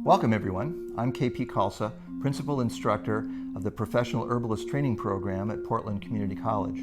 Welcome everyone. I'm KP Khalsa, Principal Instructor of the Professional Herbalist Training Program at Portland Community College.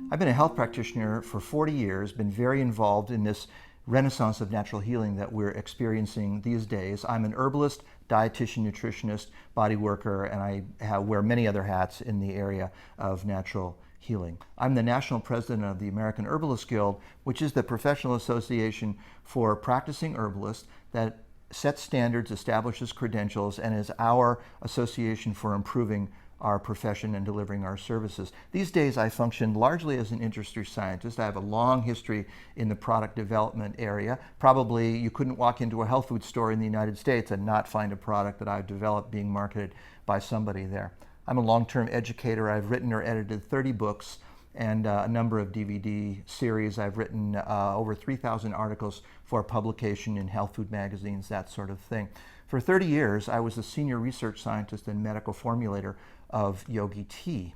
I've been a health practitioner for 40 years, been very involved in this renaissance of natural healing that we're experiencing these days. I'm an herbalist, dietitian, nutritionist, body worker, and I wear many other hats in the area of natural healing. I'm the national president of the American Herbalist Guild, which is the professional association for practicing herbalists that sets standards, establishes credentials, and is our association for improving our profession and delivering our services. These days I function largely as an industry scientist. I have a long history in the product development area. Probably you couldn't walk into a health food store in the United States and not find a product that I've developed being marketed by somebody there. I'm a long-term educator. I've written or edited 30 books and a number of DVD series. I've written over 3,000 articles for publication in health food magazines, that sort of thing. For 30 years, I was a senior research scientist and medical formulator of yogi tea.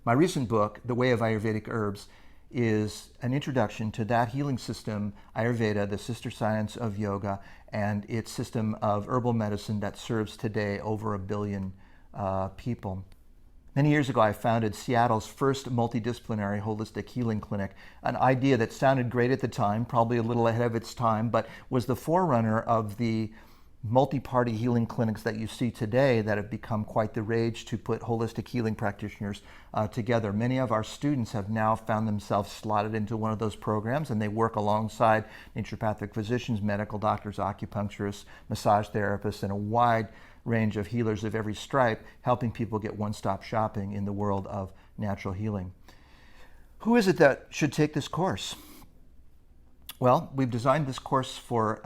My recent book, The Way of Ayurvedic Herbs, is an introduction to that healing system, Ayurveda, the sister science of yoga, and its system of herbal medicine that serves today over 1 billion people. Many years ago, I founded Seattle's first multidisciplinary holistic healing clinic, an idea that sounded great at the time, probably a little ahead of its time, but was the forerunner of the multi-party healing clinics that you see today that have become quite the rage to put holistic healing practitioners together. Many of our students have now found themselves slotted into one of those programs, and they work alongside naturopathic physicians, medical doctors, acupuncturists, massage therapists, and a wide range of healers of every stripe, helping people get one-stop shopping in the world of natural healing. Who is it that should take this course? Well, we've designed this course for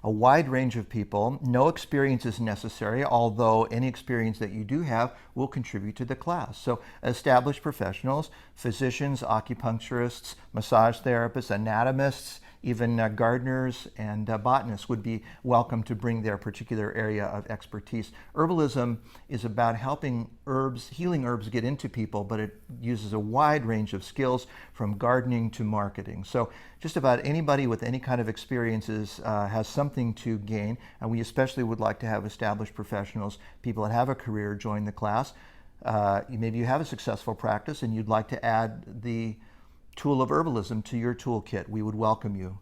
a wide range of people. No experience is necessary, although any experience that you do have will contribute to the class. So established professionals, physicians, acupuncturists, massage therapists, anatomists, even gardeners and botanists would be welcome to bring their particular area of expertise. Herbalism is about helping herbs, healing herbs get into people, but it uses a wide range of skills from gardening to marketing. So just about anybody with any kind of experiences has something to gain, and we especially would like to have established professionals, people that have a career, join the class. Maybe you have a successful practice and you'd like to add the tool of herbalism to your toolkit. We would welcome you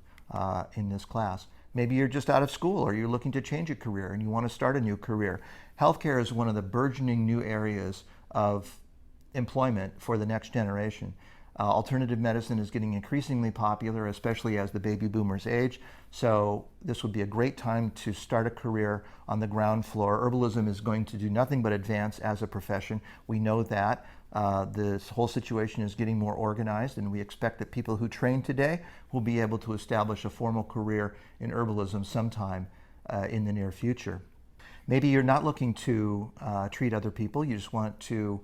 in this class. Maybe you're just out of school or you're looking to change a career and you want to start a new career. Healthcare is one of the burgeoning new areas of employment for the next generation. Alternative medicine is getting increasingly popular, especially as the baby boomers age. So this would be a great time to start a career on the ground floor. Herbalism is going to do nothing but advance as a profession. We know that. This whole situation is getting more organized, and we expect that people who train today will be able to establish a formal career in herbalism sometime in the near future. Maybe you're not looking to treat other people. You just want to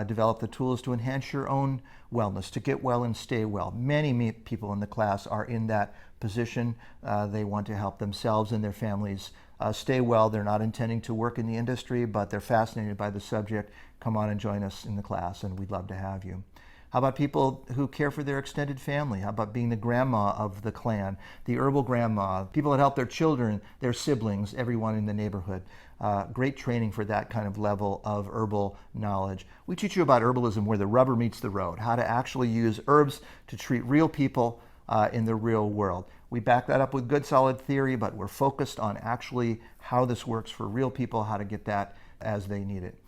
develop the tools to enhance your own wellness, to get well and stay well. Many people in the class are in that position. They want to help themselves and their families stay well. They're not intending to work in the industry, but they're fascinated by the subject. Come on and join us in the class, and we'd love to have you. How about people who care for their extended family? How about being the grandma of the clan, the herbal grandma, people that help their children, their siblings, everyone in the neighborhood? Great training for that kind of level of herbal knowledge. We teach you about herbalism where the rubber meets the road, how to actually use herbs to treat real people in the real world. We back that up with good solid theory, but we're focused on actually how this works for real people, how to get that as they need it.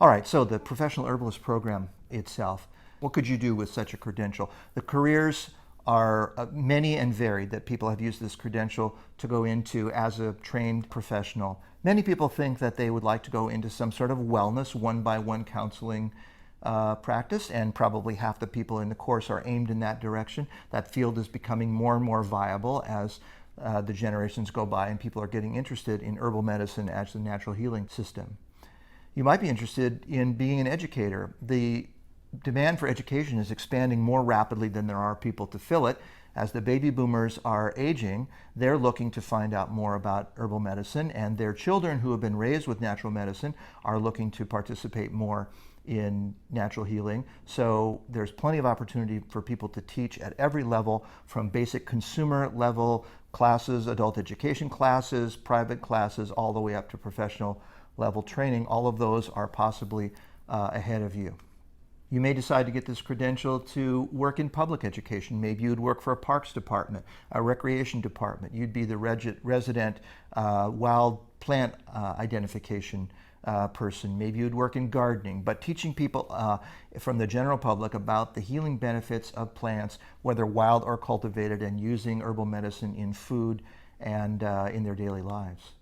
All right, so the Professional Herbalist Program itself. What could you do with such a credential? The careers are many and varied that people have used this credential to go into as a trained professional. Many people think that they would like to go into some sort of wellness, one-by-one counseling practice, and probably half the people in the course are aimed in that direction. That field is becoming more and more viable as the generations go by and people are getting interested in herbal medicine as the natural healing system. You might be interested in being an educator. The demand for education is expanding more rapidly than there are people to fill it. As the baby boomers are aging, they're looking to find out more about herbal medicine, and their children who have been raised with natural medicine are looking to participate more in natural healing. So there's plenty of opportunity for people to teach at every level, from basic consumer level classes, adult education classes, private classes, all the way up to professional level training. All of those are possibly ahead of you. You may decide to get this credential to work in public education. Maybe you'd work for a parks department, a recreation department. You'd be the resident wild plant identification person. Maybe you'd work in gardening, but teaching people from the general public about the healing benefits of plants, whether wild or cultivated, and using herbal medicine in food and in their daily lives.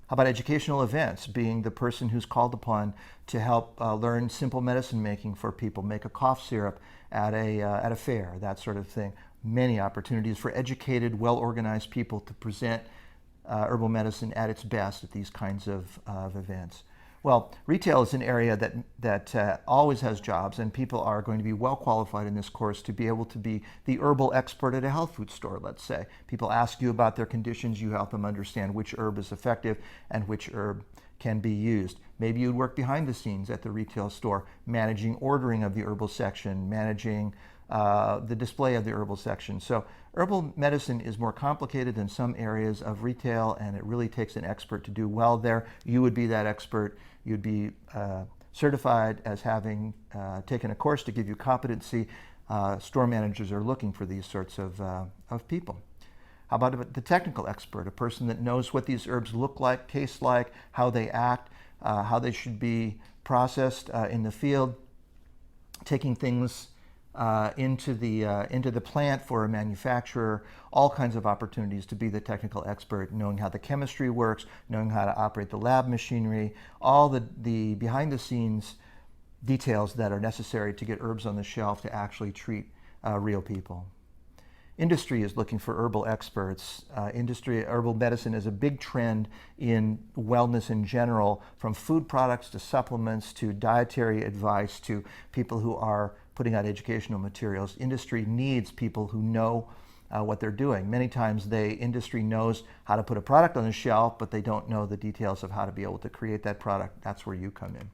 How about educational events, being the person who's called upon to help learn simple medicine making for people, make a cough syrup at a fair, that sort of thing. Many opportunities for educated, well-organized people to present herbal medicine at its best at these kinds of events. Well, retail is an area that always has jobs, and people are going to be well qualified in this course to be able to be the herbal expert at a health food store, let's say. People ask you about their conditions, you help them understand which herb is effective and which herb can be used. Maybe you'd work behind the scenes at the retail store, managing ordering of the herbal section, managing the display of the herbal section. So herbal medicine is more complicated than some areas of retail, and it really takes an expert to do well there. You would be that expert. You'd be certified as having taken a course to give you competency. Store managers are looking for these sorts of people. How about the technical expert, a person that knows what these herbs look like, taste like, how they act, how they should be processed in the field, taking things into the plant for a manufacturer, all kinds of opportunities to be the technical expert, knowing how the chemistry works, knowing how to operate the lab machinery, all the behind the scenes details that are necessary to get herbs on the shelf to actually treat real people. Industry is looking for herbal experts. Herbal medicine is a big trend in wellness in general, from food products to supplements to dietary advice to people who are putting out educational materials. Industry needs people who know what they're doing. Many times industry knows how to put a product on the shelf, but they don't know the details of how to be able to create that product. That's where you come in.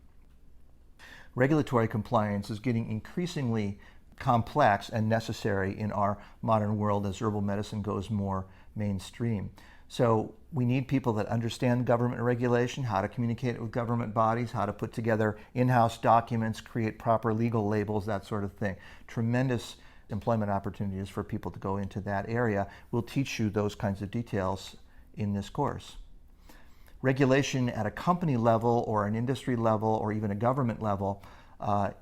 Regulatory compliance is getting increasingly complex and necessary in our modern world as herbal medicine goes more mainstream. So we need people that understand government regulation, how to communicate with government bodies, how to put together in-house documents, create proper legal labels, that sort of thing. Tremendous employment opportunities for people to go into that area. We'll teach you those kinds of details in this course. Regulation at a company level or an industry level or even a government level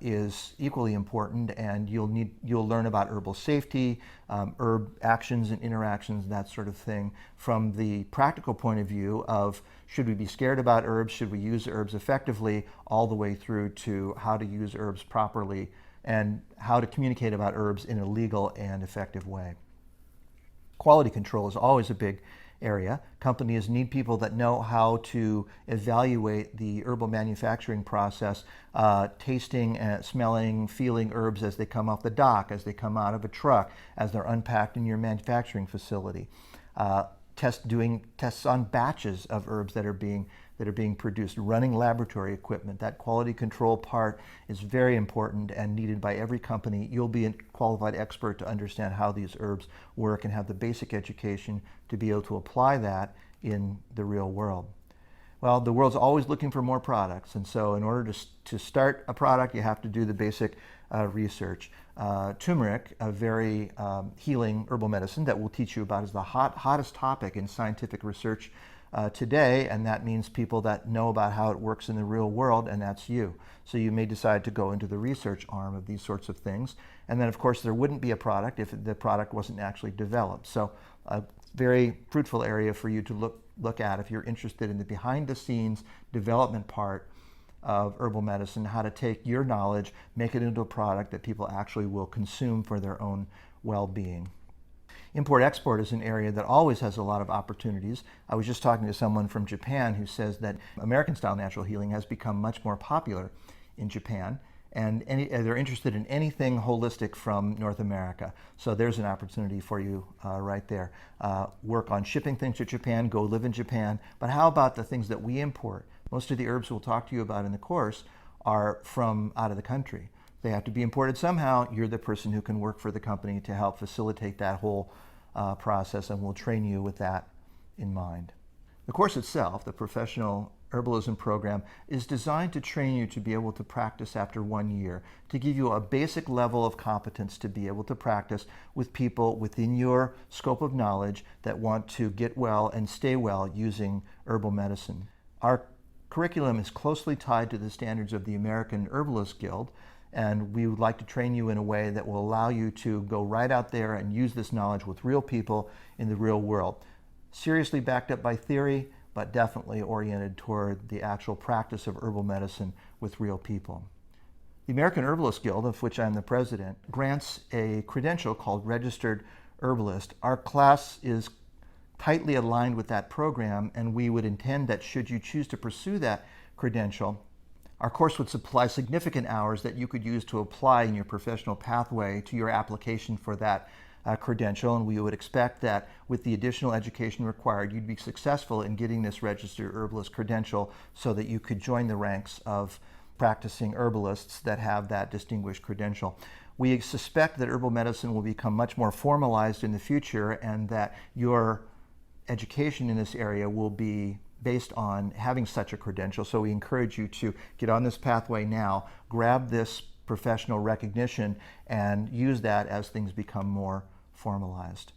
is equally important, and you'll learn about herbal safety, herb actions and interactions, that sort of thing, from the practical point of view of should we be scared about herbs, should we use herbs effectively, all the way through to how to use herbs properly and how to communicate about herbs in a legal and effective way. Quality control is always a big area. Companies need people that know how to evaluate the herbal manufacturing process, tasting, smelling, feeling herbs as they come off the dock, as they come out of a truck, as they're unpacked in your manufacturing facility. Doing tests on batches of herbs that are being produced, running laboratory equipment. That quality control part is very important and needed by every company. You'll be a qualified expert to understand how these herbs work and have the basic education to be able to apply that in the real world. Well, the world's always looking for more products, and so in order to start a product, you have to do the basic research. Turmeric, a very healing herbal medicine that we'll teach you about, is the hottest topic in scientific research today, and that means people that know about how it works in the real world, and that's you. So you may decide to go into the research arm of these sorts of things, and then of course there wouldn't be a product if the product wasn't actually developed. So a very fruitful area for you to look at if you're interested in the behind the scenes development part of herbal medicine, how to take your knowledge, make it into a product that people actually will consume for their own well-being. Import-export is an area that always has a lot of opportunities. I was just talking to someone from Japan who says that American-style natural healing has become much more popular in Japan, and they're interested in anything holistic from North America. So there's an opportunity for you right there. Work on shipping things to Japan, go live in Japan, but how about the things that we import? Most of the herbs we'll talk to you about in the course are from out of the country. They have to be imported somehow. You're the person who can work for the company to help facilitate that whole process, and we'll train you with that in mind. The course itself, the Professional Herbalism Program, is designed to train you to be able to practice after 1 year, to give you a basic level of competence to be able to practice with people within your scope of knowledge that want to get well and stay well using herbal medicine. Our curriculum is closely tied to the standards of the American Herbalist Guild, and we would like to train you in a way that will allow you to go right out there and use this knowledge with real people in the real world. Seriously backed up by theory, but definitely oriented toward the actual practice of herbal medicine with real people. The American Herbalist Guild, of which I'm the president, grants a credential called Registered Herbalist. Our class is tightly aligned with that program, and we would intend that should you choose to pursue that credential, our course would supply significant hours that you could use to apply in your professional pathway to your application for that credential, and we would expect that with the additional education required, you'd be successful in getting this registered herbalist credential so that you could join the ranks of practicing herbalists that have that distinguished credential. We suspect that herbal medicine will become much more formalized in the future, and that your education in this area will be based on having such a credential. So we encourage you to get on this pathway now, grab this professional recognition, and use that as things become more formalized.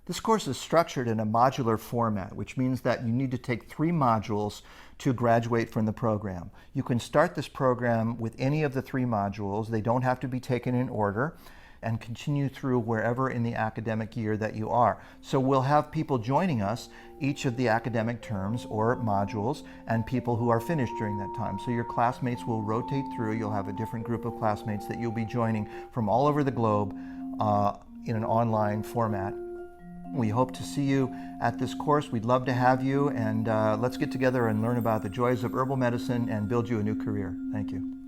This course is structured in a modular format, which means that you need to take 3 modules to graduate from the program. You can start this program with any of the 3 modules. They don't have to be taken in order, and continue through wherever in the academic year that you are. So we'll have people joining us each of the academic terms or modules, and people who are finished during that time. So your classmates will rotate through. You'll have a different group of classmates that you'll be joining from all over the globe in an online format. We hope to see you at this course. We'd love to have you, and let's get together and learn about the joys of herbal medicine and build you a new career. Thank you.